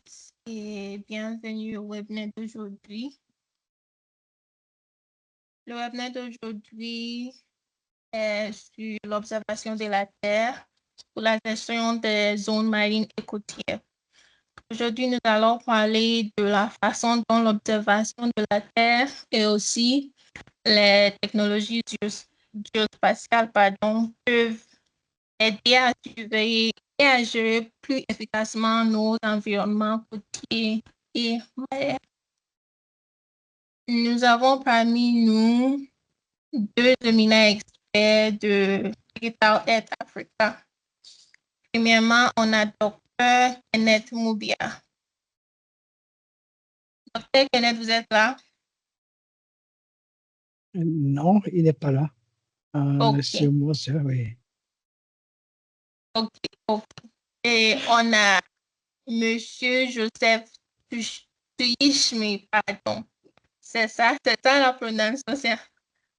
tous et bienvenue au webinaire d'aujourd'hui. Le webinaire d'aujourd'hui est sur l'observation de la Terre pour la gestion des zones marines et côtières. Aujourd'hui, nous allons parler de la façon dont l'observation de la Terre et aussi les technologies géospatiales peuvent aider à surveiller et à gérer plus efficacement nos environnements côtiers et marins. Nous avons parmi nous deux éminents experts de Digital Earth Africa. Premièrement, on a Dr. Kenneth Moubia. Dr. Kenneth, vous êtes là? Non, il n'est pas là. Ok. C'est moi, ça, oui. Ok. Et on a Monsieur Joseph Tuyishmi, pardon. C'est ça la prononciation.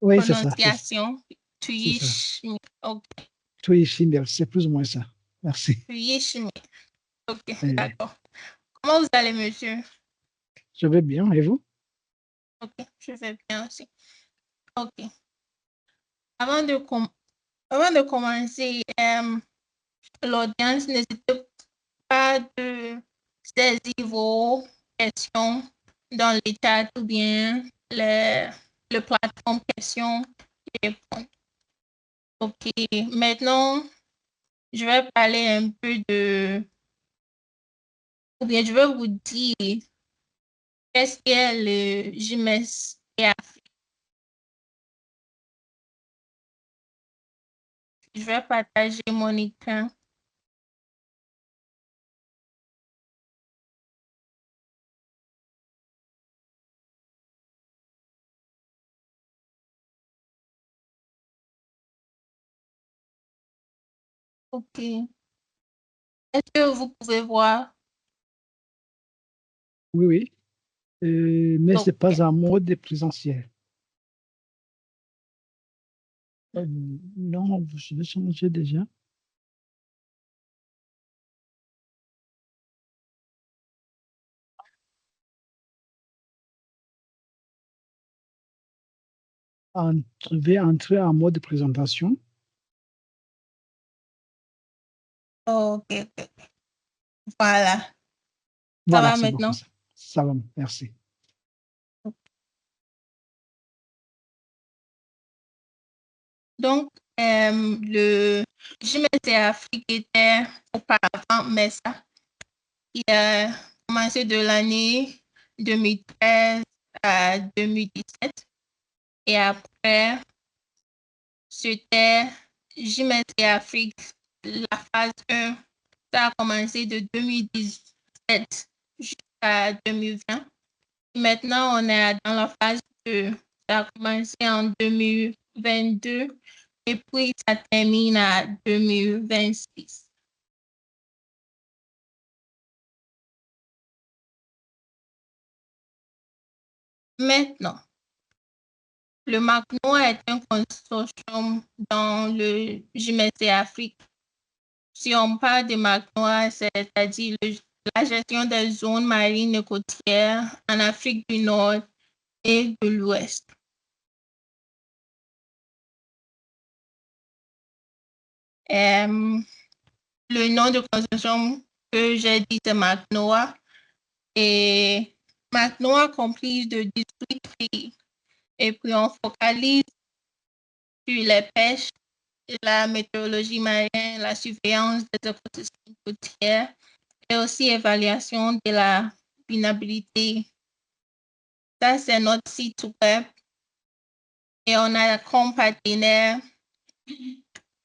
Oui, c'est ça. Tuyishmi. Ok. Tuyishmi, c'est plus ou moins ça. Merci. Tuyishmi. Ok, Oui. d'accord. Comment vous allez, monsieur? Je vais bien, et vous? Ok, je vais bien aussi. Ok. Avant de commencer, l'audience, n'hésitez pas de saisir vos questions dans les chats ou bien le plateforme questions et réponses. Ok, maintenant, je vais parler un peu ou bien je vais vous dire qu'est-ce qu'est le JMS et Afrique. Je vais partager mon écran. Ok. Est-ce que vous pouvez voir? Oui, oui. Mais ce n'est Ok. pas en mode présentiel. Non, je vais changer déjà. Je vais entrer en mode présentation. Ok. Voilà. Ça Voilà, va c'est bon comme maintenant? ça. Ça va, merci. Donc, le JMS Afrique était auparavant MESA. Il a commencé de l'année 2013 à 2017. Et après, c'était JMS Afrique, la phase 1. Ça a commencé de 2017 jusqu'à 2020. Maintenant, on est dans la phase 2. Ça a commencé en 2022 et puis ça termine à 2026. Maintenant, le MACNOA est un consortium dans le JMSC Afrique. Si on parle de MACNOA, c'est-à-dire la gestion des zones marines et côtières en Afrique du Nord et de l'Ouest. Le nom de consortium que j'ai dit, c'est MACNOA. Et MACNOA comprise de 18 pays. Et puis, on focalise sur les pêches, la météorologie marine, la surveillance des écosystèmes côtiers et aussi évaluation de la vulnérabilité. Ça, c'est notre site web. Et on a comme partenaire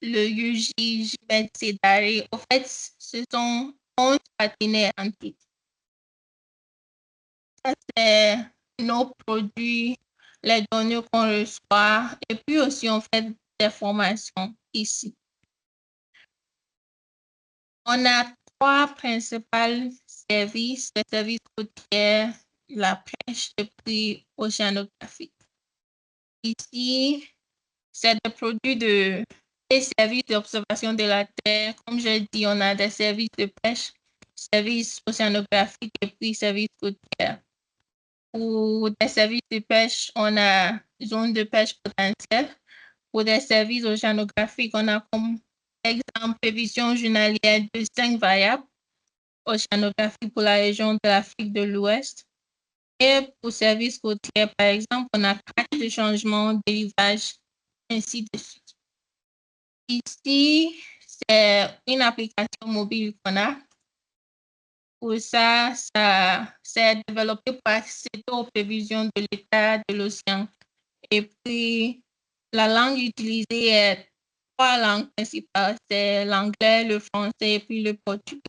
le UJMED-CEDARI. En fait, ce sont 11 partenaires en tout. Ça, c'est nos produits, les données qu'on reçoit. Et puis aussi, on fait des formations ici. On a 3 principaux services, le service côtier, la pêche et puis océanographique. Ici, c'est des produits des services d'observation de la Terre. Comme j'ai dit, on a des services de pêche services océanographiques et puis services côtiers. Pour des services de pêche, on a zone de pêche potentielle. Pour des services océanographiques, on a comme exemple prévision journalière de 5 variables océanographiques pour la région de l'Afrique de l'Ouest. Et pour services côtiers, par exemple, on a 4 de changement, dérivage, ainsi de suite. Ici, c'est une application mobile qu'on a. Pour ça, c'est développé pour accéder aux prévisions de l'état de l'océan. Et puis, la langue utilisée est 3 langues principales, c'est l'anglais, le français et puis le portugais.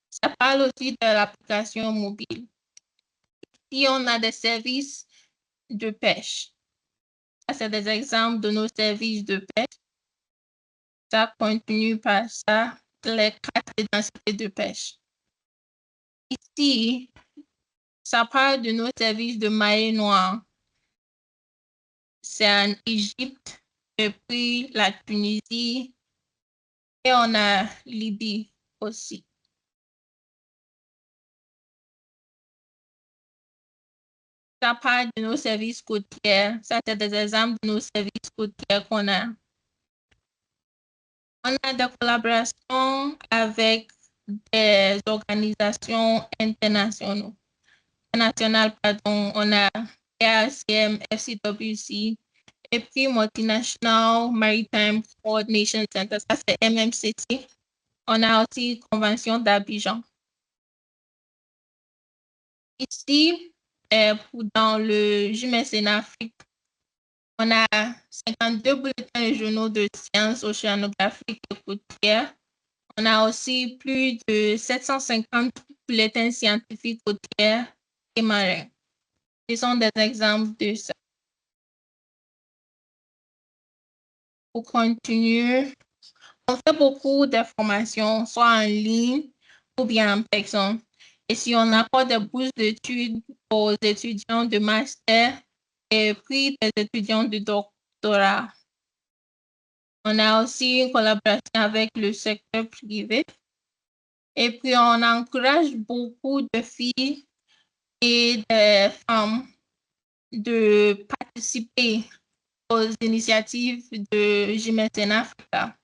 Ça parle aussi de l'application mobile. Ici, on a des services de pêche. Ça, c'est des exemples de nos services de pêche. Ça continue par ça, les 4 densités de pêche. Ici, ça parle de nos services de marée noire. C'est en Égypte, et puis la Tunisie, et on a Libye aussi. Ça parle de nos services côtiers. Ça, c'est des exemples de nos services côtiers qu'on a. On a des collaborations avec des organisations internationales. On a ARCM, FCWC, et puis Multinational Maritime Coordination Center, ça c'est MMCT. On a aussi Convention d'Abidjan. Ici, dans le JMSN Afrique, on a 52 bulletins régionaux de sciences océanographiques et côtières. On a aussi plus de 750 bulletins scientifiques côtiers et marins. Ce sont des exemples de ça. Pour continuer, on fait beaucoup de formations, soit en ligne ou bien en personne. Et si on apporte des bourses d'études aux étudiants de master et puis des étudiants de doctorat. On a aussi une collaboration avec le secteur privé. Et puis, on encourage beaucoup de filles et de femmes de participer aux initiatives de JMSN Africa.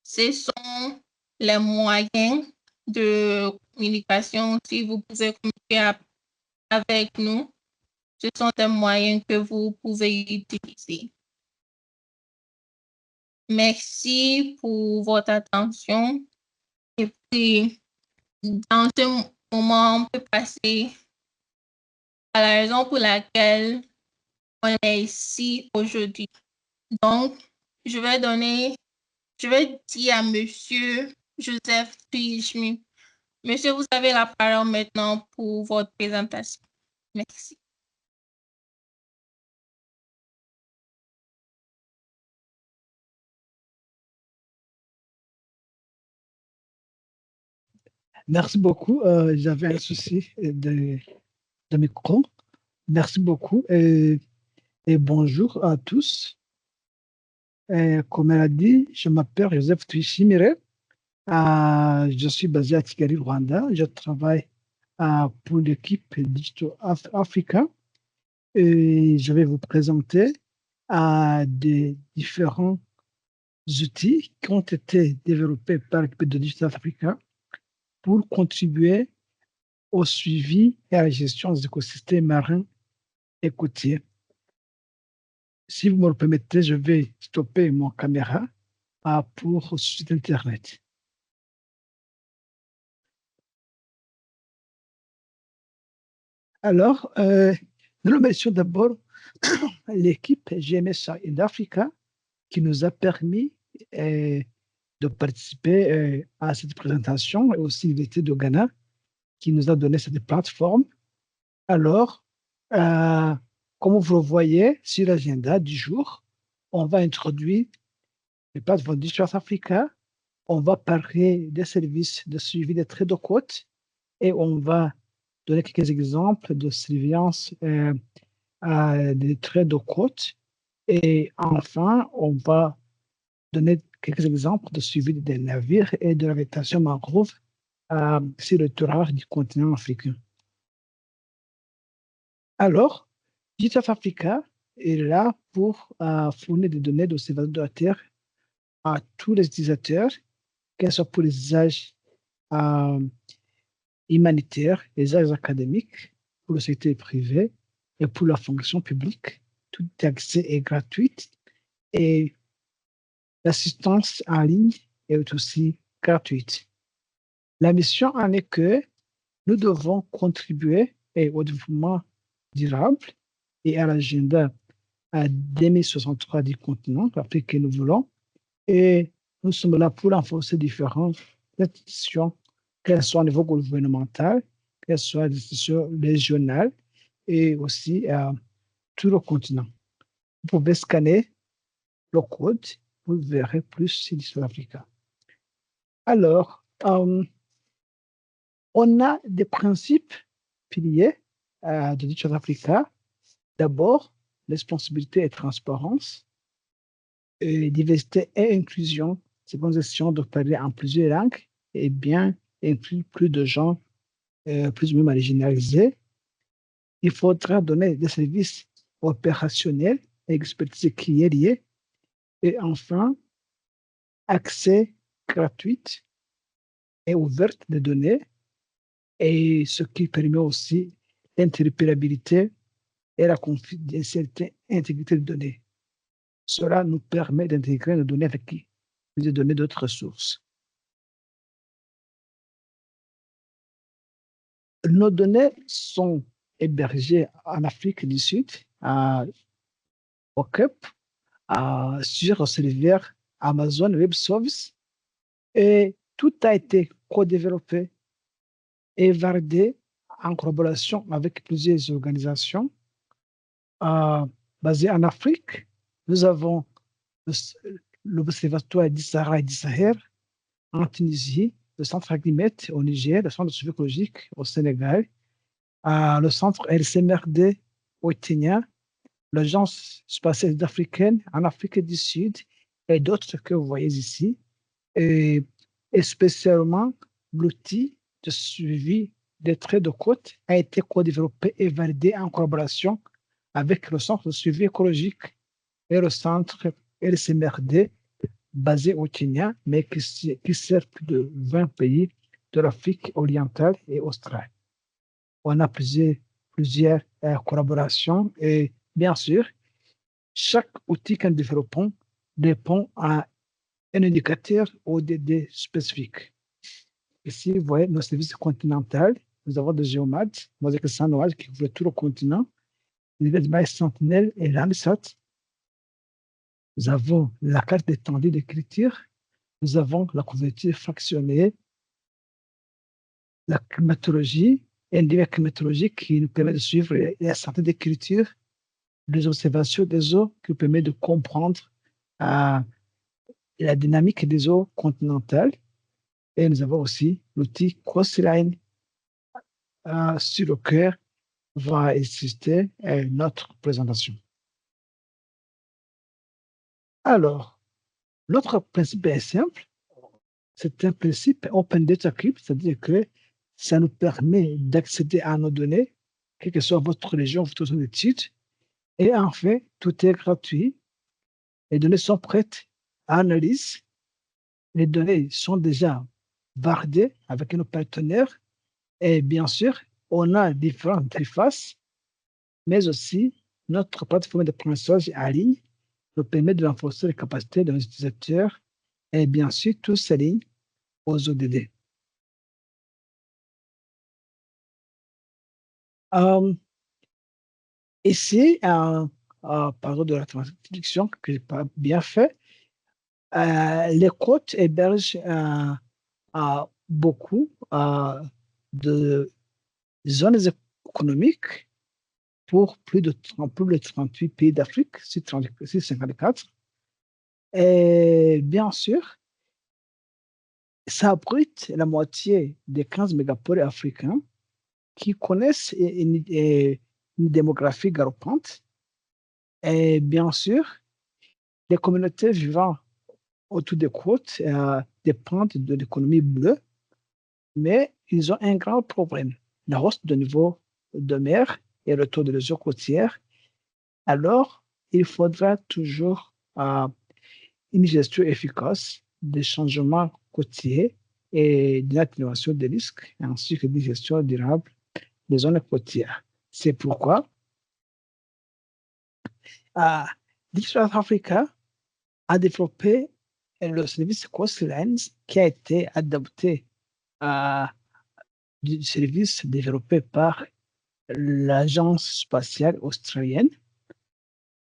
Ce sont les moyens de communication. Si vous pouvez communiquer avec nous, ce sont des moyens que vous pouvez utiliser. Merci pour votre attention. Et puis, dans ce moment, on peut passer à la raison pour laquelle on est ici aujourd'hui. Donc, je vais dire à Monsieur Joseph Tuishmi. Monsieur, vous avez la parole maintenant pour votre présentation. Merci. Merci beaucoup. J'avais un souci de micro. Merci beaucoup et bonjour à tous. Comme elle a dit, je m'appelle Joseph Tuyishimire. Je suis basé à Kigali, Rwanda. Je travaille pour l'équipe Digital Africa et je vais vous présenter des différents outils qui ont été développés par l'équipe de Digital Africa pour contribuer au suivi et à la gestion des écosystèmes marins et côtiers. Si vous me le permettez, je vais stopper mon caméra pour le site Internet. Alors, nous remercions d'abord l'équipe GMS in Africa qui nous a permis de participer à cette présentation et aussi l'État de Ghana qui nous a donné cette plateforme. Alors, comme vous le voyez sur l'agenda du jour, on va introduire les plateformes Digital Africa, on va parler des services de suivi des traits de côte et on va donner quelques exemples de surveillance des traits de côte. Et enfin, on va donner quelques exemples de suivi des navires et de la végétation mangrove sur le littoral du continent africain. Alors, GitHub Africa est là pour fournir des données d'observation de la Terre à tous les utilisateurs, qu'elles soient pour les usages humanitaires, les usages académiques, pour le secteur privé et pour la fonction publique. Tout accès est gratuit et l'assistance en ligne est aussi gratuite. La mission en est que nous devons contribuer au développement durable et à l'agenda 2063 du continent, l'Afrique que nous voulons. Et nous sommes là pour renforcer différentes institutions, qu'elles soient au niveau gouvernemental, qu'elles soient des institutions régionales et aussi tout le continent. Vous pouvez scanner le code, vous verrez plus sur l'histoire africaine. Alors, on a des principes piliers de l'histoire africaine. D'abord, responsabilité et transparence, diversité et inclusion, c'est une gestion de parler en plusieurs langues et bien inclure plus de gens, plus ou moins marginalisés. Il faudra donner des services opérationnels et expertise qui est liée. Et enfin, accès gratuit et ouvert des données, et ce qui permet aussi l'interopérabilité et la confidentialité et intégrité des données. Cela nous permet d'intégrer nos données avec des données d'autres sources. Nos données sont hébergées en Afrique du Sud, au Cap, sur le serveur Amazon Web Services, et tout a été co-développé et validé en collaboration avec plusieurs organisations basées en Afrique. Nous avons l'Observatoire du Sahara et du Sahel en Tunisie, le Centre Agrimet au Niger, le Centre de suivi écologique au Sénégal, le Centre LCMRD au Kenya, l'Agence spatiale africaine en Afrique du Sud et d'autres que vous voyez ici, et spécialement l'outil de suivi des traits de côte a été co-développé et validé en collaboration avec le Centre de suivi écologique et le Centre LCMRD basé au Kenya, mais qui sert plus de 20 pays de l'Afrique orientale et australe. On a plusieurs collaborations et bien sûr, chaque outil que nous développons répond à un indicateur ODD spécifique. Ici, vous voyez nos services continentaux. Nous avons des géomates, mosaïque sanoise qui couvre tout le continent, les mailles Sentinelle et Landsat. Nous avons la carte d'étendue d'écriture. Nous avons la couverture fractionnée, la climatologie, et une divers climatologie qui nous permet de suivre la santé d'écriture, les observations des eaux qui nous permet de comprendre la dynamique des eaux continentales. Et nous avons aussi l'outil Crossline sur lequel va exister notre présentation. Alors, notre principe est simple. C'est un principe Open Data Cube, c'est-à-dire que ça nous permet d'accéder à nos données, quelle que soit votre religion, votre zone d'études. Et en fait, tout est gratuit. Les données sont prêtes à analyse. Les données sont déjà validées avec nos partenaires. Et bien sûr, on a différentes interfaces, mais aussi notre plateforme d'apprentissage en ligne nous permet de renforcer les capacités de nos utilisateurs et bien sûr, tout s'aligne aux ODD. Ici, pardon de la traduction que je n'ai pas bien fait, les côtes hébergent beaucoup de zones économiques pour plus de 38 pays d'Afrique, sur 54. Et bien sûr, ça abrite la moitié des 15 mégapoles africains qui connaissent une démographie galopante. Et bien sûr, les communautés vivant autour des côtes dépendent de l'économie bleue, mais ils ont un grand problème, la hausse du niveau de mer et le taux de l'érosion côtière. Alors, il faudra toujours une gestion efficace des changements côtiers et de l'atténuation des risques, ainsi que une gestion durable des zones côtières. C'est pourquoi South Africa a développé le service Coastlines qui a été adapté du service développé par l'Agence spatiale australienne.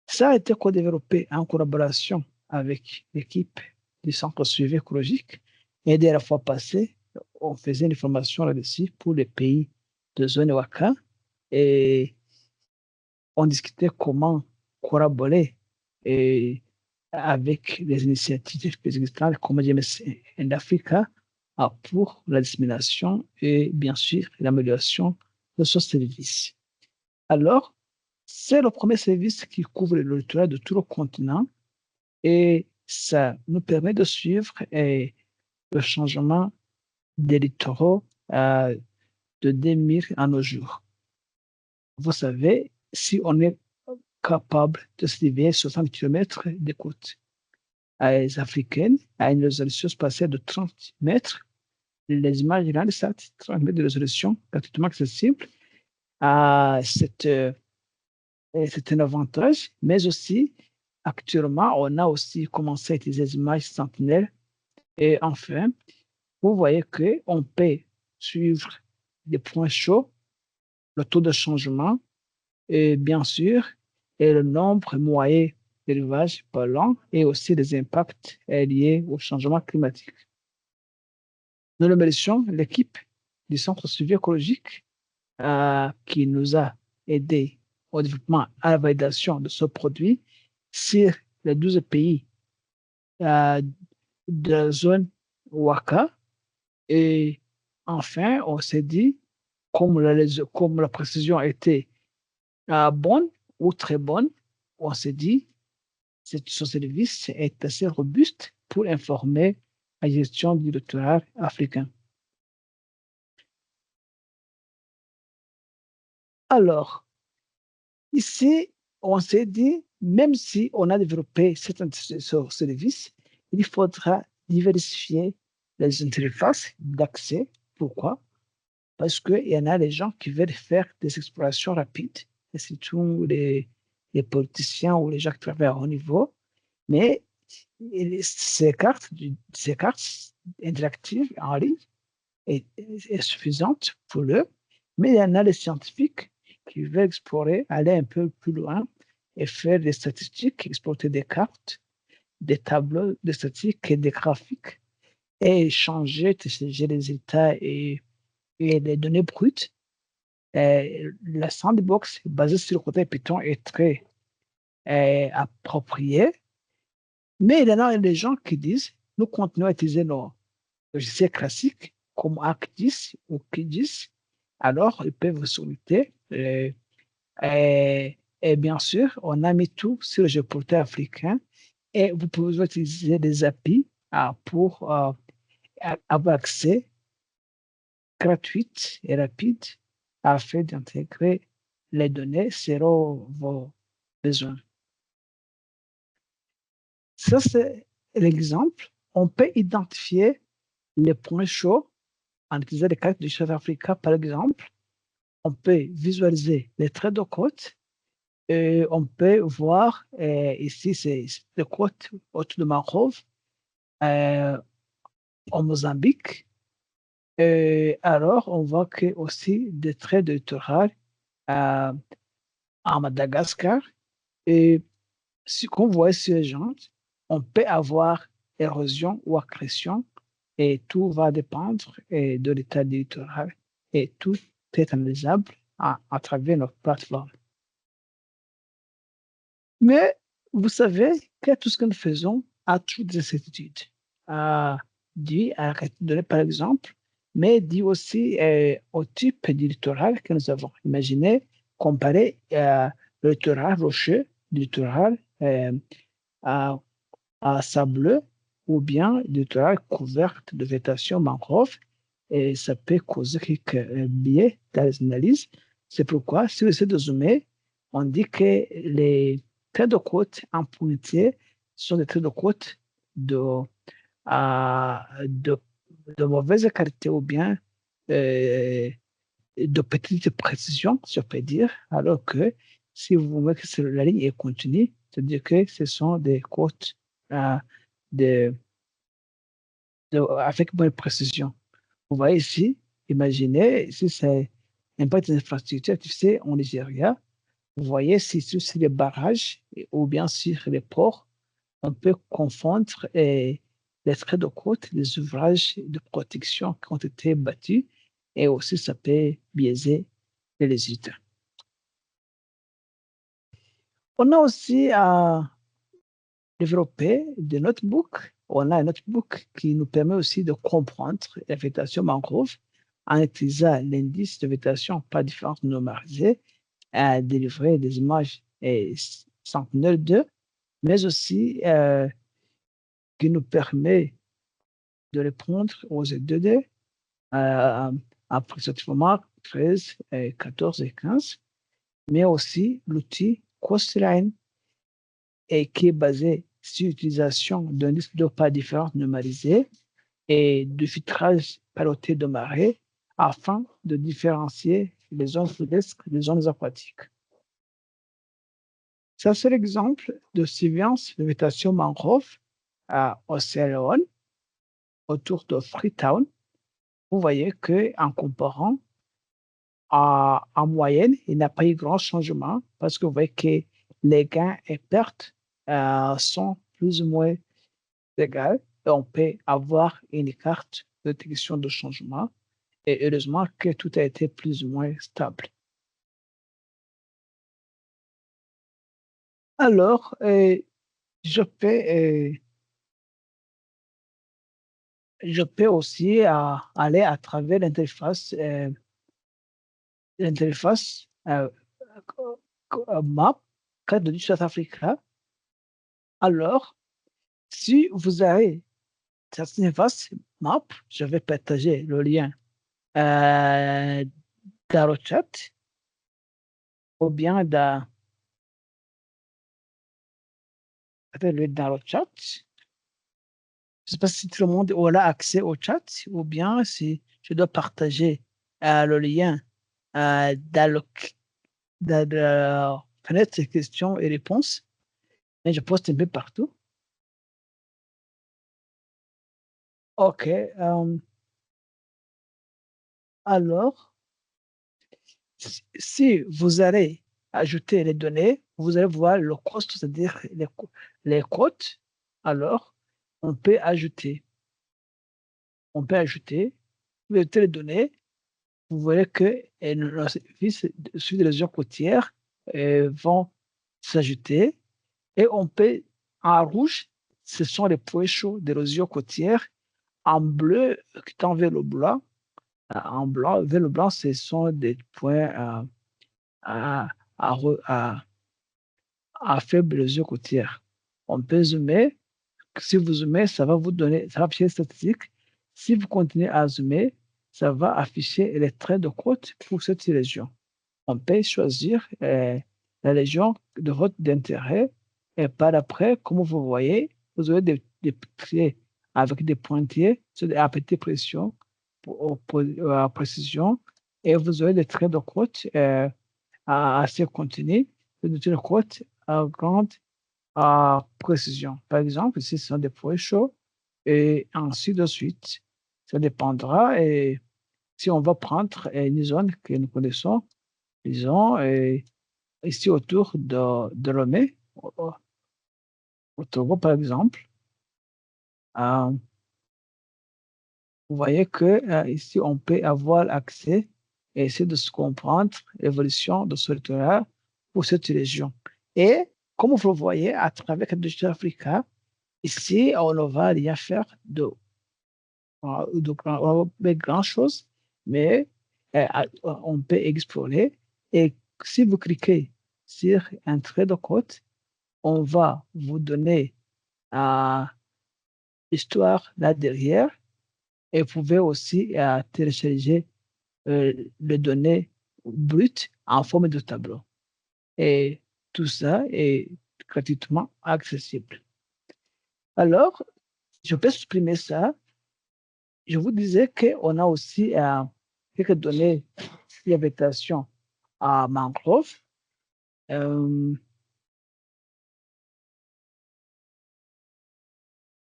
Ça a été co-développé en collaboration avec l'équipe du Centre suivi écologique. Et dès la fois passée, on faisait une formation là-dessus pour les pays de zone WACA et on discutait comment collaborer avec les initiatives existantes comme GMS en Afrique pour la dissémination et bien sûr l'amélioration de ce service. Alors, c'est le premier service qui couvre le littoral de tout le continent et ça nous permet de suivre le changement des littoraux de 2000 à nos jours. Vous savez, si on est capable de se dévier 60 km des côtes africaines à une résolution spatiale de 30 mètres, les images grandes, 30 mètres de résolution gratuitement accessible, c'est un avantage, mais aussi, actuellement, on a aussi commencé à utiliser les images sentinelles. Et enfin, vous voyez qu'on peut suivre des points chauds, le taux de changement, et bien sûr, et le nombre moyen d'élevages par l'an et aussi les impacts liés au changement climatique. Nous remercions l'équipe du Centre suivi écologique qui nous a aidés au développement à la validation de ce produit sur les 12 pays de la zone WACA. Et enfin, on s'est dit, comme la précision était bonne ou très bonne, on s'est dit, ce service est assez robuste pour informer la gestion du littoral africain. Alors, ici, on s'est dit, même si on a développé ce service, il faudra diversifier les interfaces d'accès. Pourquoi? Parce qu'il y en a des gens qui veulent faire des explorations rapides, et surtout les politiciens ou les gens qui travaillent à haut niveau. Mais ces cartes interactives en ligne est suffisante pour eux. Mais il y en a les scientifiques qui veulent explorer, aller un peu plus loin et faire des statistiques, exploiter des cartes, des tableaux de statistiques et des graphiques et échanger les résultats et les données brutes. La sandbox basée sur le côté Python est très appropriée. Mais il y en a des gens qui disent, nous continuons à utiliser nos logiciels classiques comme ArcGIS ou QGIS, alors ils peuvent souhaiter. Et bien sûr, on a mis tout sur le géoportail africain et vous pouvez utiliser des API pour avoir accès gratuit et rapide afin d'intégrer les données selon vos besoins. Ça, c'est l'exemple. On peut identifier les points chauds en utilisant les cartes du South Africa, par exemple. On peut visualiser les traits de côte. Et on peut voir, ici, c'est les côtes autour de Mangrove, en Mozambique. Alors, on voit que aussi des traits de littoral en Madagascar. Et qu'on voit sur les jantes, on peut avoir érosion ou accrétion et tout va dépendre de l'état du littoral et tout est analysable à travers notre plateforme. Mais vous savez que tout ce que nous faisons a toujours des incertitudes, dû à la quantité de données par exemple, mais dû aussi au type du littoral que nous avons. Imaginez comparer le littoral rocheux du littoral à sableux ou bien du littoral couvert de végétation mangrove, et ça peut causer quelques biais dans les analyses. C'est pourquoi, si on essaie de zoomer, on dit que les traits de côte en pointillés sont des traits de côte de, de, de mauvaise qualité ou bien de petite précision, si on peut dire, alors que si vous voyez que la ligne est continue, c'est-à-dire que ce sont des côtes de, avec bonne précision. Vous voyez ici, imaginez, si c'est un pas des infrastructures, tu sais, en Nigeria, vous voyez si sur les barrages ou bien sur les ports, on peut confondre les traits de côte des ouvrages de protection qui ont été bâtis et aussi ça peut biaiser les résultats. On a aussi développé des notebooks. On a un notebook qui nous permet aussi de comprendre la végétation mangrove en utilisant l'indice de végétation par différence numérisée à délivrer des images Sentinel-2, mais aussi qui nous permet de répondre aux E2D approximativement 13, 14 et 15, mais aussi l'outil Coastline et qui est basé sur l'utilisation d'un disque de pas différents numérisé et de filtrage piloté de marée afin de différencier les zones pédestres des zones aquatiques. Ça, c'est l'exemple de surveillance de végétation mangrove au Sierra Leone, autour de Freetown. Vous voyez qu'en comparant, en moyenne, il n'y a pas eu grand changement parce que vous voyez que les gains et pertes sont plus ou moins égales et on peut avoir une carte de détection de changement et heureusement que tout a été plus ou moins stable. Alors, je peux aussi aller à travers l'interface map carte de South Africa. Alors, si vous avez cette interface map, je vais partager le lien dans le chat ou bien dans le chat. Je ne sais pas si tout le monde aura accès au chat ou bien si je dois partager le lien dans la fenêtre questions et réponses. Et je poste un peu partout. OK. Alors, si vous allez ajouter les données, vous allez voir le cost, c'est-à-dire les cotes. Alors, on peut ajouter. Vous ajoutez les données. Vous voyez que nos services sur les régions côtières vont s'ajouter et on peut, en rouge, ce sont les points chauds des régions côtières. En bleu, qui tend vers le blanc, en blanc, vers le blanc, ce sont des points à faible région côtière. On peut zoomer. Si vous zoomez, ça va vous donner, ça va afficher les statistiques. Si vous continuez à zoomer, ça va afficher les traits de côte pour cette région. On peut choisir la région de votre d'intérêt et par après, comme vous voyez, vous aurez des traits avec des pointillés à petite pression à précision et vous aurez des traits de côte assez continus, des traits de côte à grande précision. Par exemple, ici, ce sont des points chauds et ainsi de suite. Ça dépendra et si on va prendre une zone que nous connaissons, disons, ici autour de Lomé, au Togo par exemple, vous voyez que ici on peut avoir accès et essayer de se comprendre l'évolution de ce littoral pour cette région. Et comme vous le voyez à travers le Digital Africa, ici on ne va rien faire de grand chose, mais on peut explorer. Et si vous cliquez sur un trait de côte, on va vous donner l'histoire là derrière et vous pouvez aussi télécharger les données brutes en forme de tableau. Et tout ça est gratuitement accessible. Alors, je peux supprimer ça. Je vous disais qu'on a aussi quelques données d'habitation à Mangrove. Ce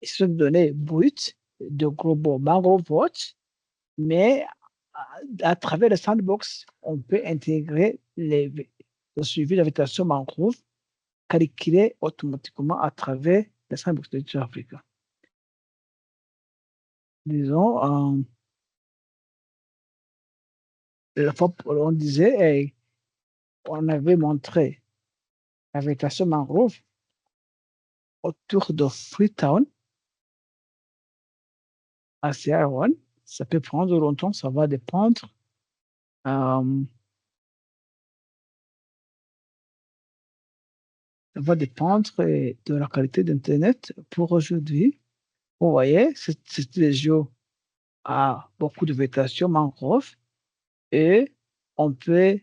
sont des données brutes de Global Mangrove Watch, mais à travers le sandbox, on peut intégrer le suivi d'habitation mangrove calculé automatiquement à travers le sandbox de Africa. Disons, la fois on disait, on avait montré la végétation mangrove autour de Freetown à Sierra Leone. Ça peut prendre longtemps, ça va dépendre. Ça va dépendre de la qualité d'Internet. Pour aujourd'hui, vous voyez, cette région a beaucoup de végétation mangrove et on peut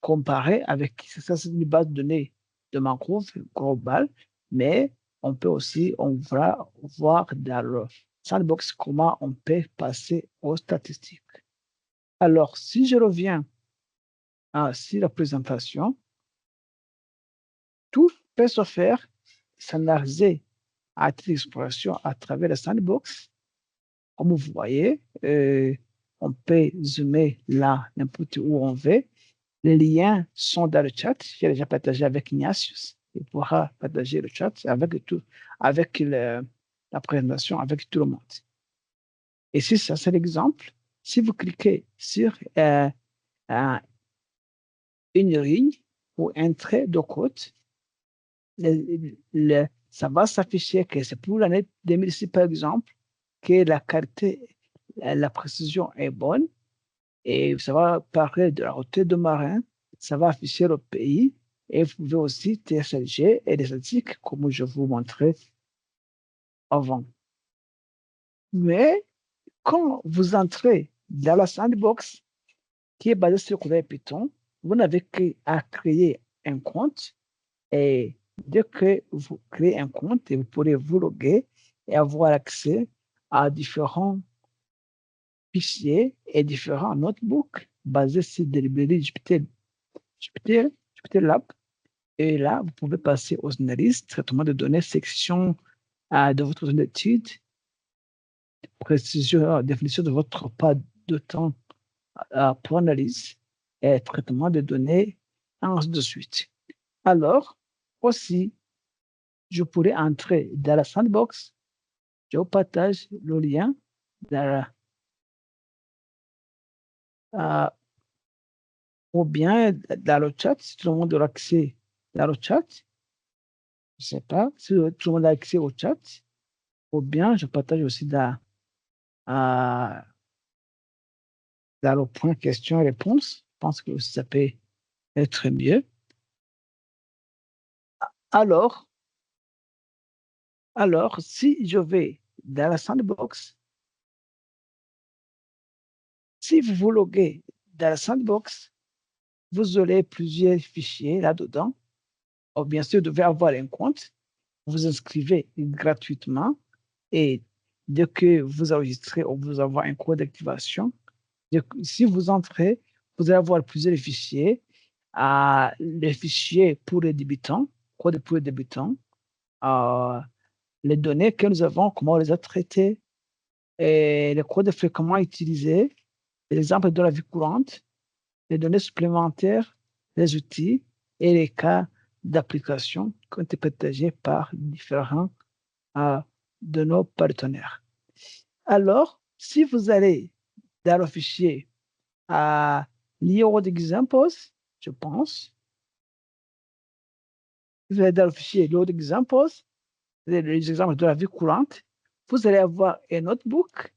comparer avec, ça c'est une base de données de mangrove globale, mais on peut aussi, on va voir dans le sandbox comment on peut passer aux statistiques. Alors, si je reviens sur la présentation, tout peut se faire standardisé à titre d'exploration à travers le sandbox. Comme vous voyez, on peut zoomer là, n'importe où on veut. Les liens sont dans le chat. J'ai déjà partagé avec Ignatius. Il pourra partager le chat avec tout, avec la présentation, avec tout le monde. Et si ça, c'est l'exemple. Si vous cliquez sur une ligne ou un trait de côte, ça va s'afficher que c'est pour l'année 2006, par exemple, que la qualité, la précision est bonne et ça va parler de la hauteur de marin, ça va afficher le pays et vous pouvez aussi télécharger et les articles comme je vous montrais avant. Mais quand vous entrez dans la sandbox qui est basée sur Coder Python, vous n'avez qu'à créer un compte et dès que vous créez un compte, vous pourrez vous loguer et avoir accès à différents fichiers et différents notebooks basés sur des librairies Jupyter Lab. Et là, vous pouvez passer aux analyses, traitement de données, section de votre zone d'étude, précision, définition de votre pas de temps pour analyse et traitement de données, ainsi de suite. Alors, aussi, je pourrais entrer dans la sandbox. Je vous partage le lien ou bien dans le chat, si tout le monde a accès dans le chat. Je ne sais pas si tout le monde a accès au chat. Ou bien je partage aussi dans le point question-réponse. Je pense que ça peut être mieux. Alors, si je vais dans la sandbox, si vous vous loguez dans la sandbox, vous aurez plusieurs fichiers là-dedans. Or, bien sûr, vous devez avoir un compte. Vous inscrivez gratuitement et dès que vous enregistrez ou vous avez un code d'activation, si vous entrez, vous allez avoir plusieurs fichiers. Les fichiers pour les débutants, code pour les débutants, les données que nous avons, comment on les a traitées, et les codes fréquemment utilisés, les exemples de la vie courante, les données supplémentaires, les outils et les cas d'application qui ont été partagés par différents de nos partenaires. Alors, si vous allez dans le fichier World Examples, je pense, vous allez dans le fichier World Examples, les exemples de la vie courante, vous allez avoir un notebook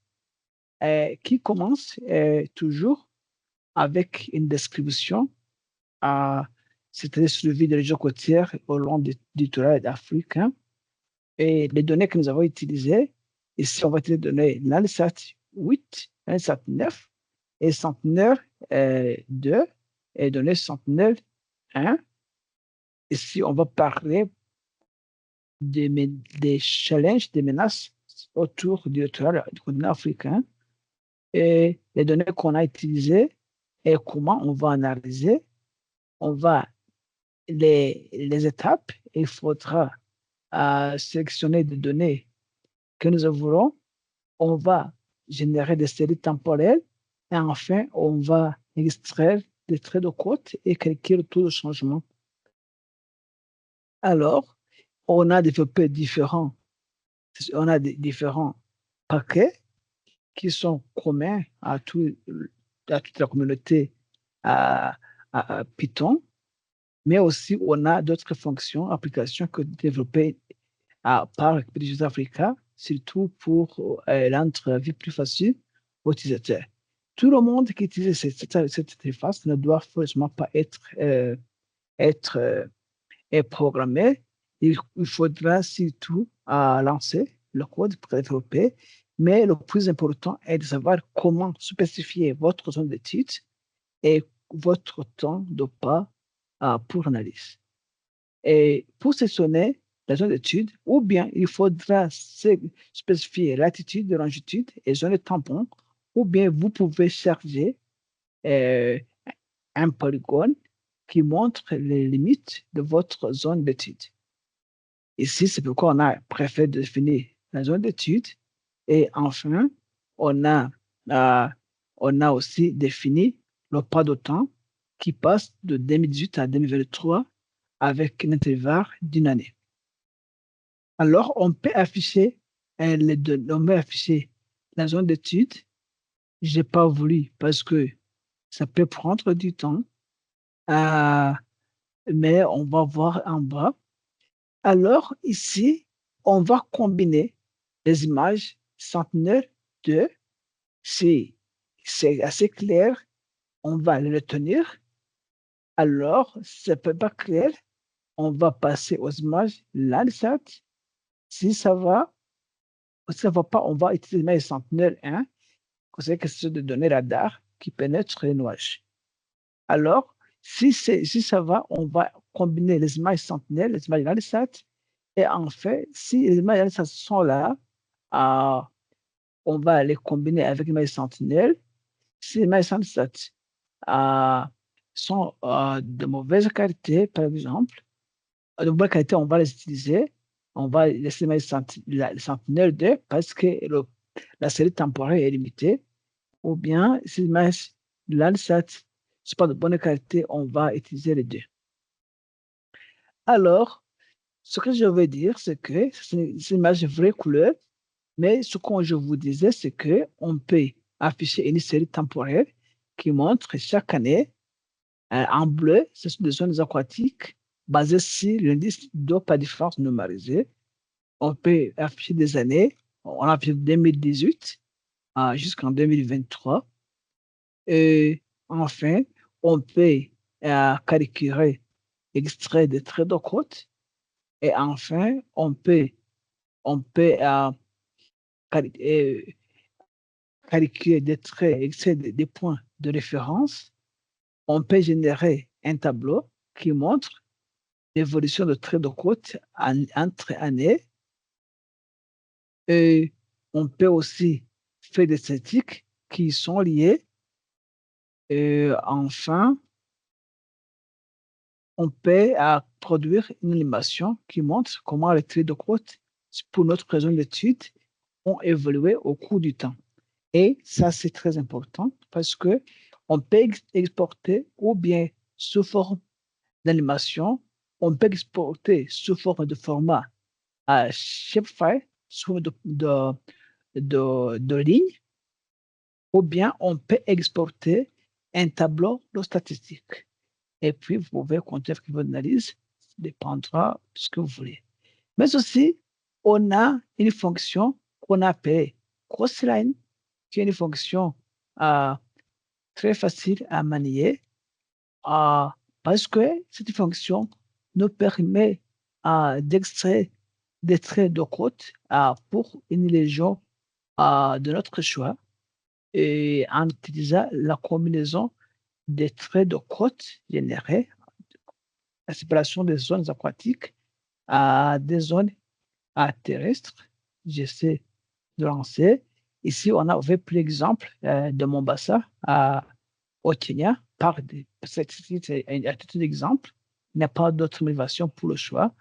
qui commence toujours avec une description, c'est-à-dire sur le vie des régions côtières au long du littoral africain. Et les données que nous avons utilisées, ici, on va utiliser les données Landsat 8, Landsat 9 et Sentinel 2 et données Sentinel 1. Ici, on va parler des challenges, des menaces autour du littoral du continent africain et les données qu'on a utilisées et comment on va analyser. On va les étapes. Il faudra sélectionner des données que nous voulons. On va générer des séries temporelles et enfin, on va extraire des traits de côte et calculer le taux de changement. Alors, on a développé différents paquets qui sont communs à toute la communauté à Python, mais aussi on a d'autres fonctions, applications que développées par Digital Africa, surtout pour rendre la vie plus facile aux utilisateurs. Tout le monde qui utilise cette interface ne doit forcément pas être programmé. Il faudra surtout lancer le code pour développer, mais le plus important est de savoir comment spécifier votre zone d'étude et votre temps de pas pour analyse. Et pour sélectionner la zone d'étude, ou bien il faudra spécifier latitude, longitude et zone de tampon, ou bien vous pouvez charger euh, un polygone qui montre les limites de votre zone d'étude. Ici, c'est pourquoi on a préféré définir la zone d'étude. Et enfin, on a, on a aussi défini le pas de temps qui passe de 2018 à 2023 avec un intervalle d'une année. Alors, on peut afficher la zone d'étude. Je n'ai pas voulu parce que ça peut prendre du temps, mais on va voir en bas. Alors, ici, on va combiner les images Sentinel-2. C'est assez clair. On va les retenir. Alors, si ce n'est pas clair, on va passer aux images Landsat. Si ça va, si ça ne va pas, on va utiliser l'image Sentinel-1. C'est quelque chose de données radar qui pénètre les nuages. Alors, si ça va, on va combiner les images Sentinel, les images Landsat. Et en fait, si les images Landsat sont là, on va les combiner avec les images Sentinel. Si les images Landsat sont de mauvaise qualité, par exemple, de bonne qualité, on va les utiliser. On va laisser les images Sentinel 2 parce que la série temporelle est limitée. Ou bien, si les images Landsat ne sont pas de bonne qualité, on va utiliser les deux. Alors, ce que je veux dire, c'est que c'est une image vraie couleur, mais ce que je vous disais, c'est qu'on peut afficher une série temporelle qui montre chaque année en bleu, ce sont des zones aquatiques basées sur l'indice d'eau par différence numérisée. On peut afficher des années, on a affiché 2018 jusqu'en 2023. Et enfin, on peut calculer, extraire des traits de côte. Et enfin, on peut calculer des traits, extraire des points de référence. On peut générer un tableau qui montre l'évolution de traits de côte entre années. Et on peut aussi faire des statistiques qui sont liées. Et enfin, on peut produire une animation qui montre comment les traits de côte pour notre zone d'étude ont évolué au cours du temps. Et ça, c'est très important parce que on peut exporter ou bien sous forme d'animation, on peut exporter sous forme de format shapefile, sous forme de ligne, ou bien on peut exporter un tableau de statistiques. Et puis, vous pouvez compter avec votre analyse, ça dépendra de ce que vous voulez. Mais aussi, on a une fonction qu'on appelle crossline, qui est une fonction très facile à manier parce que cette fonction nous permet d'extraire des traits de côte pour une région de notre choix et en utilisant la combinaison des traits de côte générés, la séparation des zones aquatiques à des zones terrestres. J'essaie de lancer. Ici, on avait pris l'exemple de Mombasa au Kenya. C'est un petit exemple. Il n'y a pas d'autre motivation pour le choix.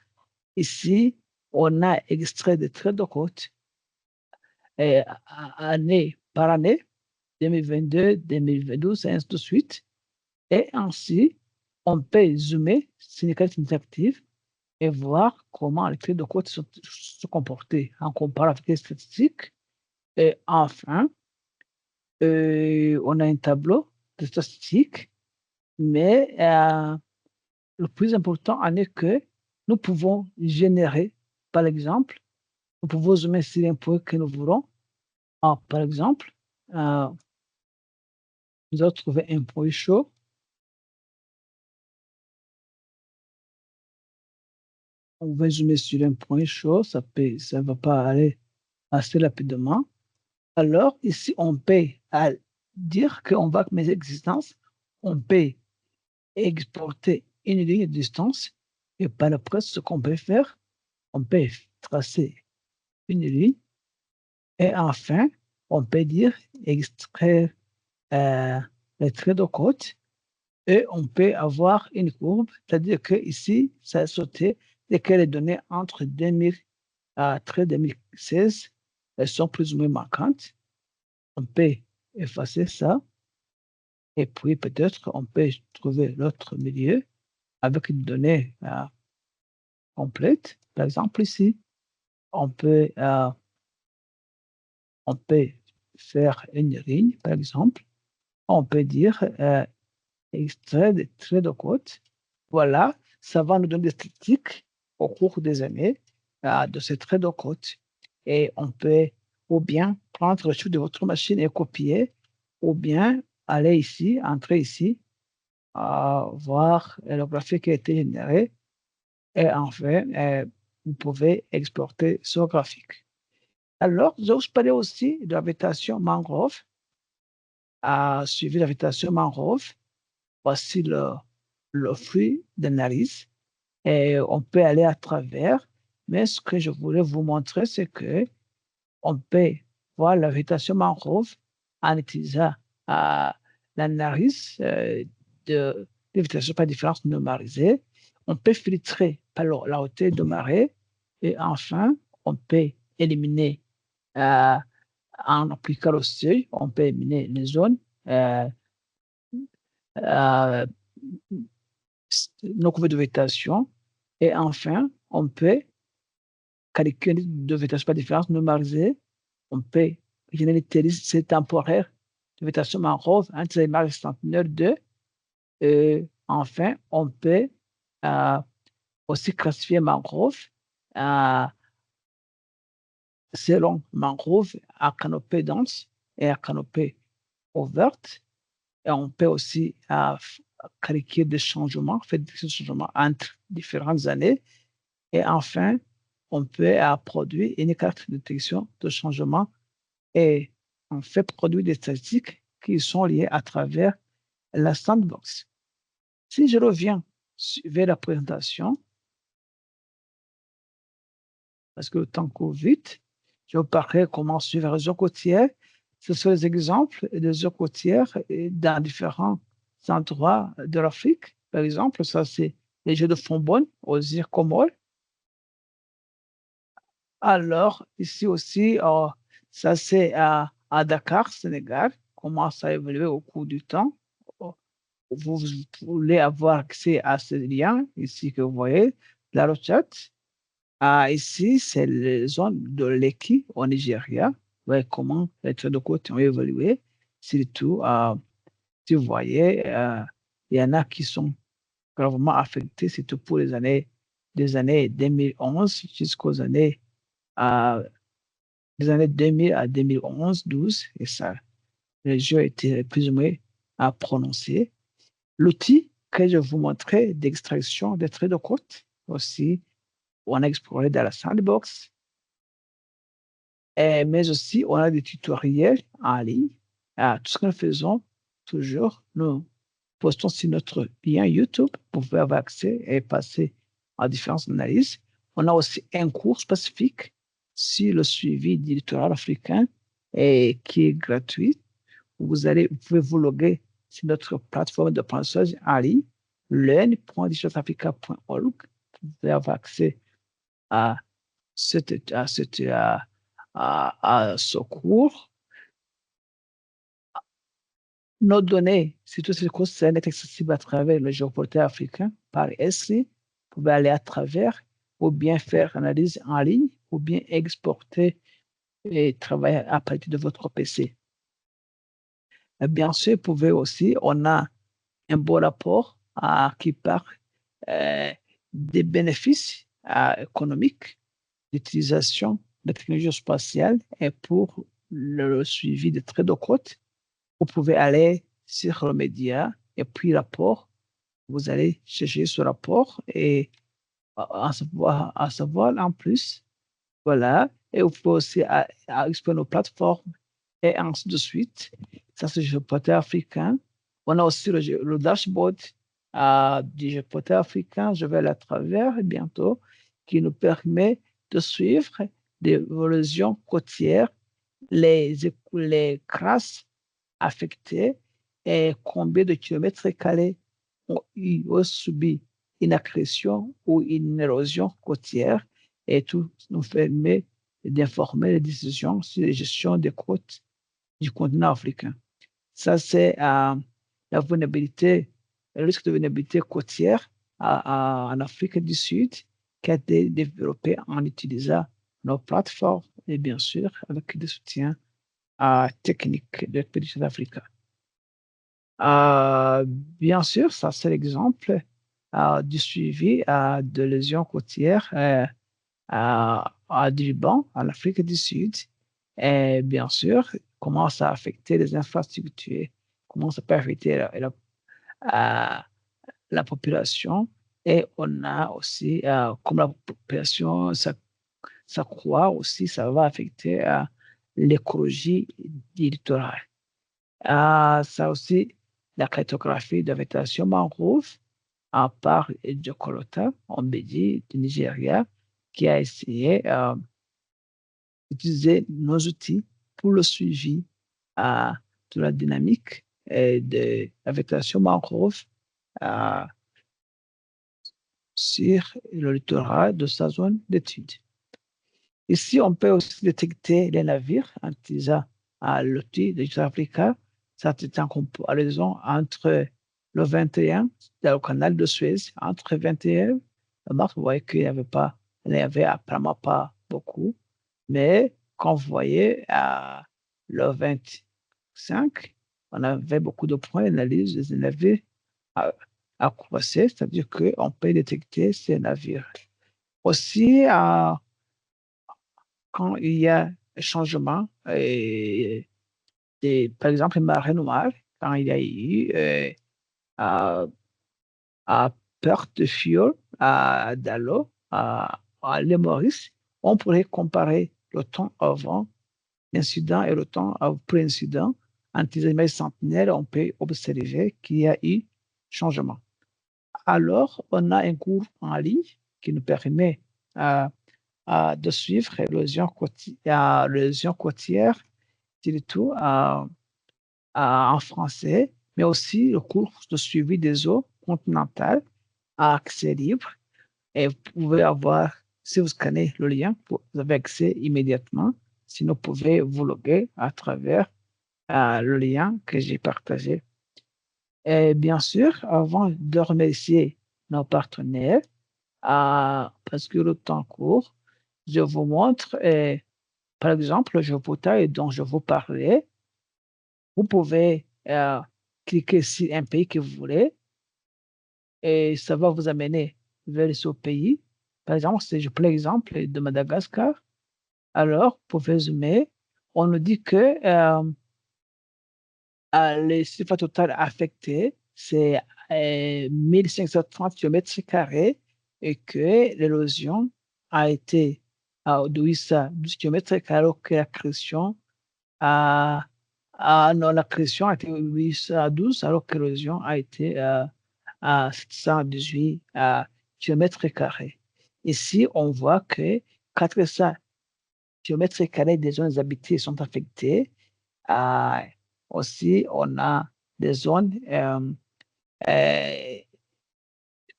Ici, on a extrait des traits de côte année par année, 2022, 2012, et ainsi de suite. Et ainsi, on peut zoomer sur une carte interactive et voir comment les traits de côte se comportaient en comparant avec les statistiques. Et enfin, on a un tableau de statistiques, mais le plus important en est que nous pouvons générer, par exemple, nous pouvons zoomer sur un point que nous voulons. Par exemple, nous allons trouver un point chaud. On va zoomer sur un point chaud, ça ne va pas aller assez rapidement. Alors, ici, on peut dire qu'on va mettre existence, on peut exporter une ligne de distance et par après, ce qu'on peut faire, on peut tracer une ligne et enfin, on peut dire extraire les traits de côte et on peut avoir une courbe, c'est-à-dire que ici, ça a sauté et que les données entre 2013 et 2016, elles sont plus ou moins marquantes. On peut effacer ça et puis peut-être on peut trouver l'autre milieu avec une donnée complète. Par exemple, ici, on peut, on peut faire une ligne, par exemple. On peut dire extrait des traits de côte. Voilà, ça va nous donner des statistiques au cours des années de ces traits de côte. Et on peut ou bien prendre le chiffre de votre machine et copier, ou bien aller ici, entrer ici, voir le graphique qui a été généré, et enfin, vous pouvez exporter ce graphique. Alors, je vous parler aussi de la végétation mangrove, suivi de la végétation mangrove. Voici le fruit d'analyse et on peut aller à travers. Mais ce que je voulais vous montrer, c'est que on peut voir la végétation mangrove en utilisant l'analyse de végétation par différence numérisée. On peut filtrer par la hauteur de marée et enfin, on peut éliminer en appliquant le seuil, on peut éliminer les zones euh, non couvertes de végétation et enfin, on peut calculer de végétation par différence numérisée. On peut générer des listes temporaires de végétation mangrove entre les marges centenaires 2. Et enfin, on peut aussi classifier mangrove selon mangrove à canopée dense et à canopée ouverte. Et on peut aussi calculer des changements, faire des changements entre différentes années. Et enfin, on peut produire une carte de détection de changement et on fait produire des statistiques qui sont liées à travers la sandbox. Si je reviens vers la présentation, parce que le temps court vite, je vous parlerai comment suivre les eaux côtières. Ce sont des exemples des eaux côtières dans différents endroits de l'Afrique. Par exemple, ça c'est les jeux de Fombonne aux îles Comores. Alors, ici aussi, ça c'est à Dakar, Sénégal, comment ça a évolué au cours du temps. Vous voulez avoir accès à ce lien ici que vous voyez, la recherche. Ici, c'est la zone de Lekki au Nigeria. Vous voyez comment les traits de côte ont évolué. Surtout, si vous voyez, il y en a qui sont gravement affectés, surtout pour des années 2011 jusqu'aux années, des années 2000 à 2011, 12, et ça, les jeux étaient plus ou moins à prononcer. L'outil que je vous montrais d'extraction des traits de côte aussi on a exploré dans la sandbox, mais aussi on a des tutoriels en ligne. Tout ce que nous faisons, toujours, nous postons sur notre lien YouTube pour pouvoir avoir accès et passer à différentes analyses. On a aussi un cours spécifique sur le suivi du littoral africain et qui est gratuit. Vous pouvez vous loguer sur notre plateforme d'apprentissage en ligne, learn.digitalafrica.org. Vous pouvez avoir accès à ce cours. Nos données, si tout ce cours est accessible à travers le géoportail africain par SC, vous pouvez aller à travers ou bien faire analyse en ligne ou bien exporter et travailler à partir de votre PC. Bien sûr, vous pouvez aussi, on a un beau rapport qui parle des bénéfices économiques d'utilisation de la technologie spatiale et pour le suivi de traits de côte. Vous pouvez aller sur le média et puis rapport. Vous allez chercher ce rapport et en savoir en plus. Voilà. Et vous pouvez aussi explorer nos plateformes et ainsi de suite. Ça, c'est le géoportail africain. On a aussi le dashboard du géoportail africain. Je vais aller à travers bientôt, qui nous permet de suivre l'évolution côtière, les crasses affectées et combien de kilomètres carrés ont subi une agression ou une érosion côtière. Et tout nous permet d'informer les décisions sur la gestion des côtes du continent africain. Ça, c'est la vulnérabilité, le risque de vulnérabilité côtière en Afrique du Sud qui a été développé en utilisant nos plateformes et bien sûr avec des soutiens techniques de l'expédition d'Afrique. Bien sûr, ça c'est l'exemple du suivi de lésions côtières à Durban, en Afrique du Sud. Et bien sûr, comment ça a affecté les infrastructures, comment ça peut affecter la population. Et on a aussi, comme la population s'accroît aussi, ça va affecter l'écologie du littoral. Ça aussi, la cartographie de végétation mangrove, à part Jokolota, Ombedi, du Nigeria, qui a essayé d'utiliser nos outils pour le suivi de la dynamique de la végétation mangrove sur le littoral de sa zone d'étude. Ici, on peut aussi détecter les navires en utilisant l'outil de Africa. Ça, c'est en comparaison entre le 21, dans le canal de Suez, entre 21 et mars, vous voyez qu'il n'y avait apparemment pas beaucoup. Mais quand vous voyez le 25, on avait beaucoup de points d'analyse des navires à croiser, c'est-à-dire qu'on peut détecter ces navires. Aussi, quand il y a un changement, par exemple, les marées noires, quand il y a eu à perte de fuel, dans l'eau, à l'île Maurice, on pourrait comparer le temps avant l'incident et le temps après l'incident. En images sentinelles, on peut observer qu'il y a eu changement. Alors, on a un cours en ligne qui nous permet de suivre l'érosion côtière, surtout en français, mais aussi le cours de suivi des eaux continentales à accès libre. Et vous pouvez avoir, si vous scannez le lien, vous avez accès immédiatement. Sinon, vous pouvez vous loguer à travers le lien que j'ai partagé. Et bien sûr, avant de remercier nos partenaires, parce que le temps court, je vous montre, par exemple, le géoportail dont je vous parlais. Vous pouvez cliquer sur un pays que vous voulez et ça va vous amener vers ce pays. Par exemple, si je prends l'exemple de Madagascar, alors, pour résumer, on nous dit que les surfaces totales affectées, c'est 1530 km² et que l'érosion a été de 812 km, alors que la création non, la création a été 812, alors que l'érosion a été à 718 km². Ici, on voit que 400 km² des zones habitées sont affectées. Aussi, on a des zones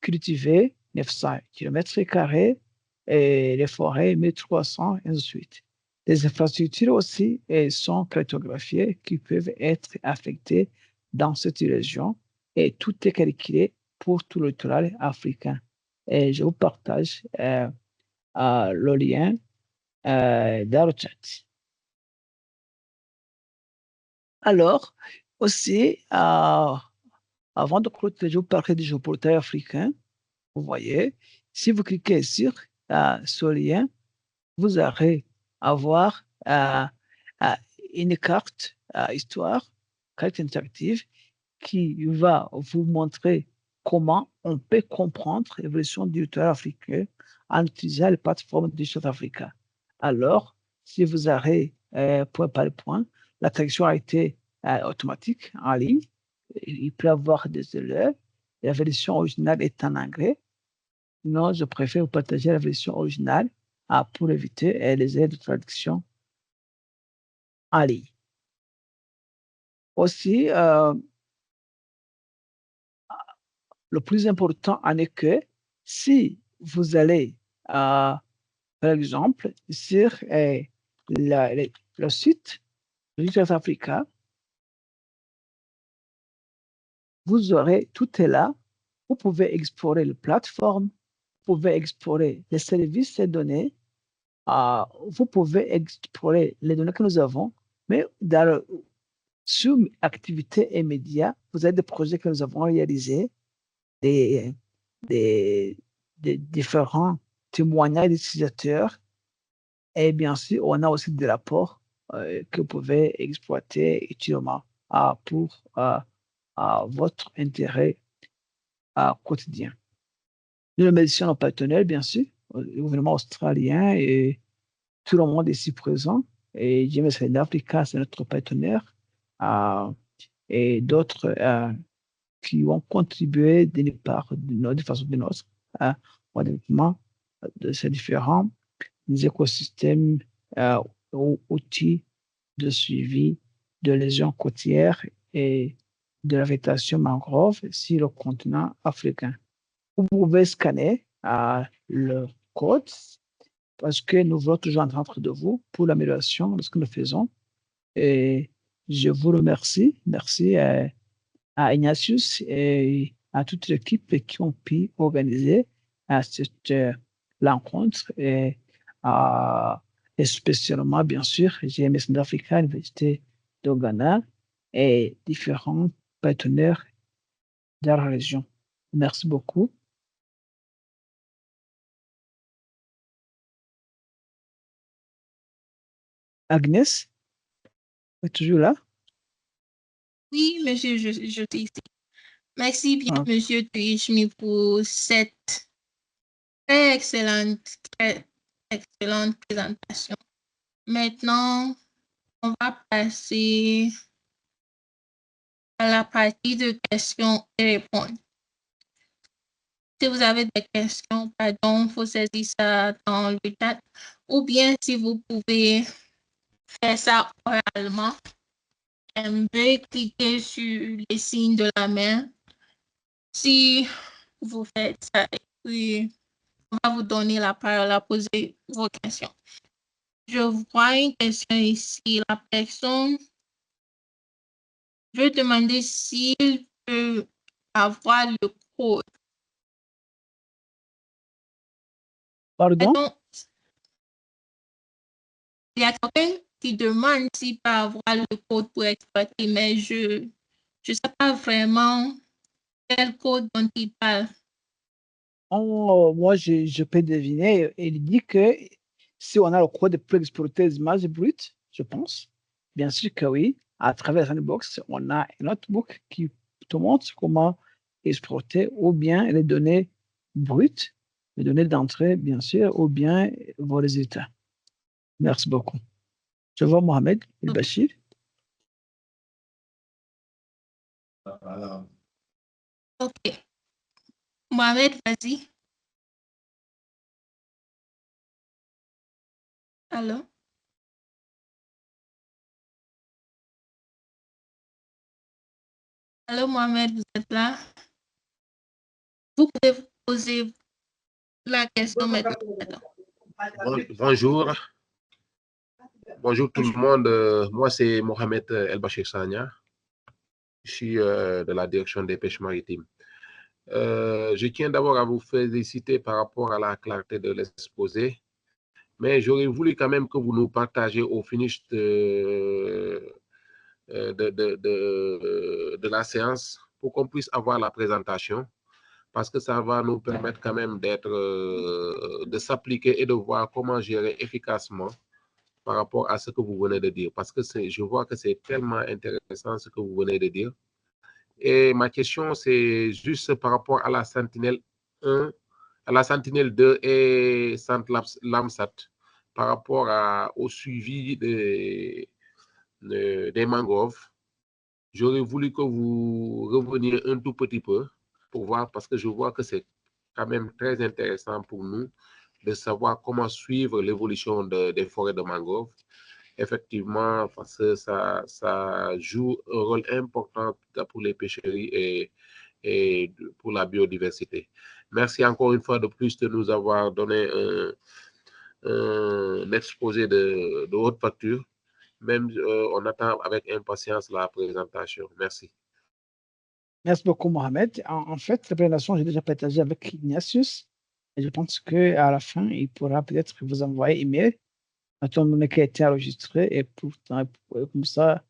cultivées, 900 km², et les forêts, 1300, et ainsi de suite. Les infrastructures aussi sont cartographiées qui peuvent être affectées dans cette région, et tout est calculé pour tout le littoral africain. Et je vous partage le lien dans le chat. Alors, aussi, avant de clôturer, je vous parlerai du géoportail africain. Vous voyez, si vous cliquez sur ce lien, vous allez avoir une carte histoire, carte interactive, qui va vous montrer comment on peut comprendre l'évolution du littoral africain en utilisant les plateformes du South Africa. Alors, si vous allez point par point, la traduction a été automatique en ligne. Il peut y avoir des erreurs. La version originale est en anglais. Non, je préfère vous partager la version originale pour éviter les erreurs de traduction en ligne. Aussi, le plus important en est que si vous allez, par exemple, sur le site de South Africa, vous aurez tout est là. Vous pouvez explorer les plateformes, vous pouvez explorer les services et données, vous pouvez explorer les données que nous avons, mais sur activités et médias, vous avez des projets que nous avons réalisés, des différents témoignages d'utilisateurs, et bien sûr, on a aussi des rapports que vous pouvez exploiter utilement pour votre intérêt quotidien. Nous remercions nos partenaires, bien sûr, le gouvernement australien et tout le monde ici présent. Et James Africa, c'est notre partenaire, et d'autres qui ont contribué d'une façon ou d'une autre au développement de ces différents écosystèmes ou outils de suivi de lésions côtières et de la végétation mangrove sur le continent africain. Vous pouvez scanner le code parce que nous voulons toujours entendre de vous pour l'amélioration de ce que nous faisons. Et je vous remercie. Merci à Ignatius et à toute l'équipe qui ont pu organiser cette rencontre et spécialement, bien sûr, GMS d'Africa, l'Université de Ghana et différents partenaires de la région. Merci beaucoup. Agnès, tu es toujours là? Oui, monsieur, je suis ici. Merci bien, monsieur Tuishmi, pour cette très excellente présentation. Maintenant, on va passer à la partie de questions et réponses. Si vous avez des questions, pardon, vous saisissez ça dans le chat, ou bien si vous pouvez faire ça oralement, veuillez cliquer sur les signes de la main. Si vous faites ça, et puis on va vous donner la parole à poser vos questions. Je vois une question ici. La personne veut demander s'il peut avoir le code. Pardon? Il y a quelqu'un qui demande s'il peut avoir le code pour exploiter, mais je ne sais pas vraiment quel code dont il parle. Moi, je peux deviner. Il dit que si on a le code pour exploiter les images brutes, je pense, bien sûr que oui. À travers Sandbox, on a un notebook qui te montre comment exploiter ou bien les données brutes les données d'entrée, bien sûr, ou bien vos résultats. Merci beaucoup. Je vois Mohamed El-Bachir. OK. Mohamed, vas-y. Allô? Allô, Mohamed, vous êtes là? Vous pouvez vous poser la question maintenant. Bonjour. Bonjour tout le monde. Moi, c'est Mohamed El-Bachir Sania. Je suis de la direction des pêches maritimes. Je tiens d'abord à vous féliciter par rapport à la clarté de l'exposé, mais j'aurais voulu quand même que vous nous partagez au finish de la séance pour qu'on puisse avoir la présentation, parce que ça va nous permettre quand même de s'appliquer et de voir comment gérer efficacement par rapport à ce que vous venez de dire, parce que je vois que c'est tellement intéressant ce que vous venez de dire. Et ma question, c'est juste par rapport à la Sentinelle 1, à la Sentinelle 2 et Lamsat, par rapport au suivi des mangroves. J'aurais voulu que vous reveniez un tout petit peu pour voir, parce que je vois que c'est quand même très intéressant pour nous de savoir comment suivre l'évolution des forêts de mangroves. Effectivement, parce que ça joue un rôle important pour les pêcheries et pour la biodiversité. Merci encore une fois de plus de nous avoir donné un exposé de haute facture. Même on attend avec impatience la présentation. Merci. Merci beaucoup, Mohamed. En fait, la présentation, j'ai déjà partagé avec Ignatius. Et je pense qu'à la fin, il pourra peut-être vous envoyer email, étant donné qu'il a été enregistré, et comme ça,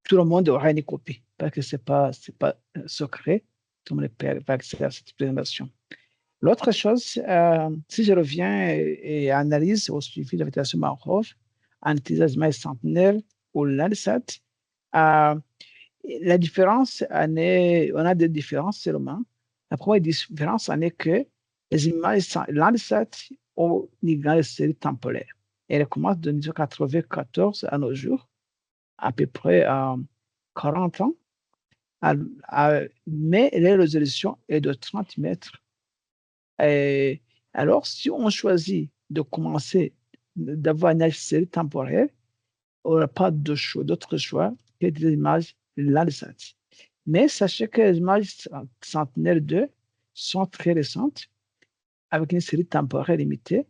tout le monde aura une copie, parce que ce n'est pas secret. Tout le monde peut avoir accès à cette présentation. L'autre chose, si je reviens et analyse au suivi de la végétation mangrove, en utilisant centenaire ou l'ANSAT, la différence, on a des différences seulement. La première différence en est que les images Landsat ont une grande série temporaire. Elle commence de 1994 à nos jours, à peu près à 40 ans, mais la résolution est de 30 mètres. Et alors, si on choisit de commencer d'avoir une série temporaire, on n'aura pas d'autre choix que des images Landsat. Mais sachez que les images Sentinelle 2 sont très récentes, avec une série temporaire limitée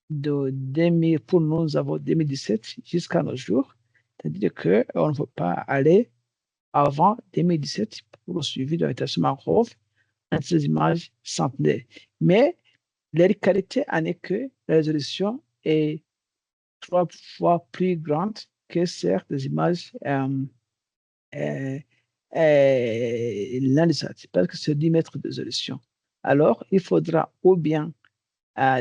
de 2000, pour nous, nous avons 2017 jusqu'à nos jours. C'est-à-dire qu'on ne peut pas aller avant 2017 pour le suivi de la végétation mangrove dans ces images Sentinelle. Mais la qualité en est que la résolution est 3 fois plus grande que certaines images Landsat, parce que c'est 10 mètres de résolution. Alors, il faudra ou bien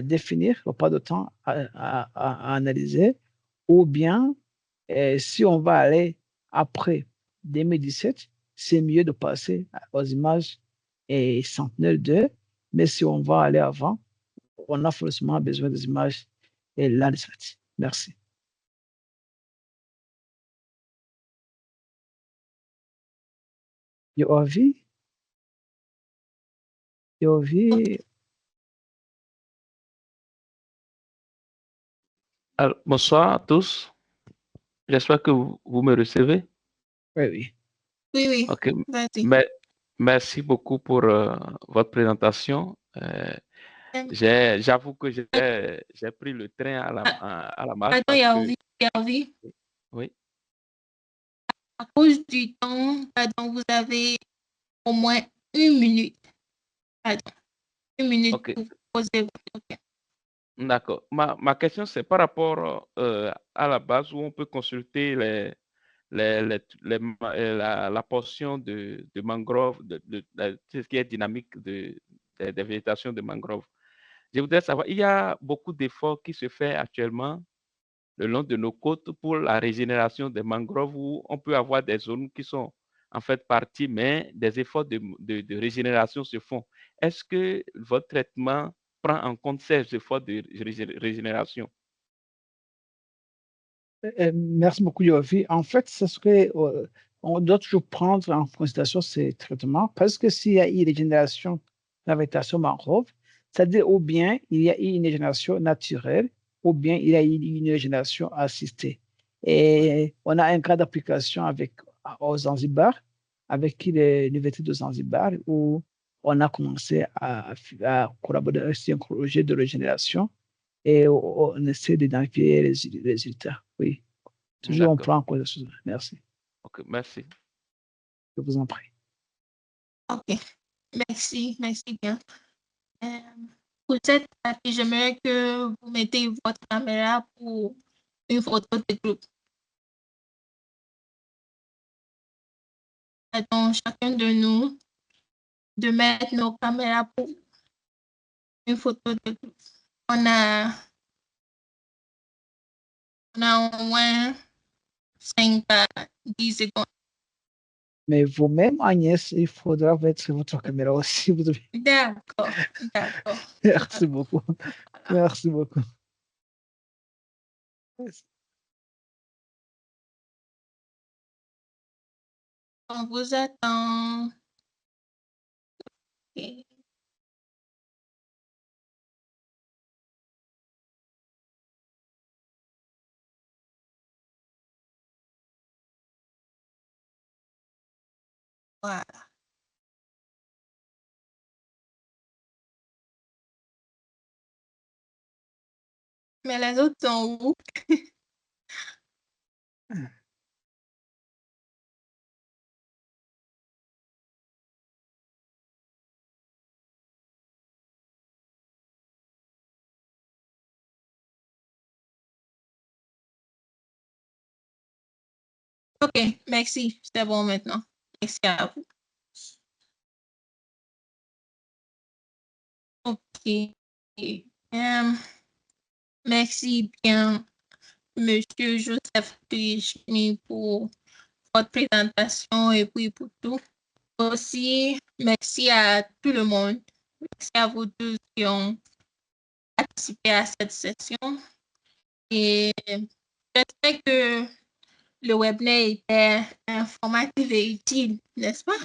définir, pas de temps à analyser, ou bien, si on va aller après 2017, c'est mieux de passer aux images Sentinelle-2, mais si on va aller avant, on a forcément besoin des images Landsat. Merci. Yoavi? Alors, bonsoir à tous. J'espère que vous me recevez. Oui. Oui. Ok. Vas-y. Merci beaucoup pour votre présentation. J'avoue que j'ai pris le train à la marche. Pardon, Yaovi. Oui. À cause du temps, vous avez au moins 1 minute. Pardon, 1 minute Okay. pour poser. Okay. D'accord. Ma question, c'est par rapport à la base où on peut consulter la portion de mangrove, ce qui est dynamique des végétations de mangrove. Je voudrais savoir, il y a beaucoup d'efforts qui se font actuellement le long de nos côtes pour la régénération des mangroves où on peut avoir des zones qui sont en fait partie, mais des efforts de régénération se font. Est-ce que votre traitement prend en compte ces efforts de régénération? Merci beaucoup, Yovi. En fait, ce serait, on doit toujours prendre en considération ces traitements parce que s'il y a une régénération de la végétation mangrove, c'est-à-dire ou bien il y a une régénération naturelle ou bien il y a une régénération assistée. Et on a un cas d'application aux Zanzibar, avec l'Université de Zanzibar, où on a commencé à collaborer sur un projet de régénération et on essaie d'identifier les résultats. Oui, toujours on D'accord. prend en compte les choses. Merci. Ok, merci. Je vous en prie. OK. Merci bien. Pour cette partie, j'aimerais que vous mettez votre caméra pour une photo de groupe. Donc, chacun de nous de mettre nos caméras pour une photo de groupe. On a au moins 5 à 10 secondes. Mais vous-même, Agnès, il faudra mettre votre caméra aussi. D'accord. Merci beaucoup. Merci beaucoup. On vous attend. Okay. Voilà. Mais les autres sont où? OK, merci. C'est bon maintenant. Merci à vous. OK. Merci bien, Monsieur Joseph Tejmi, pour votre présentation et puis pour tout. Aussi, merci à tout le monde. Merci à vous tous qui ont participé à cette session. Et j'espère que le webinaire était informatif et utile, n'est-ce pas?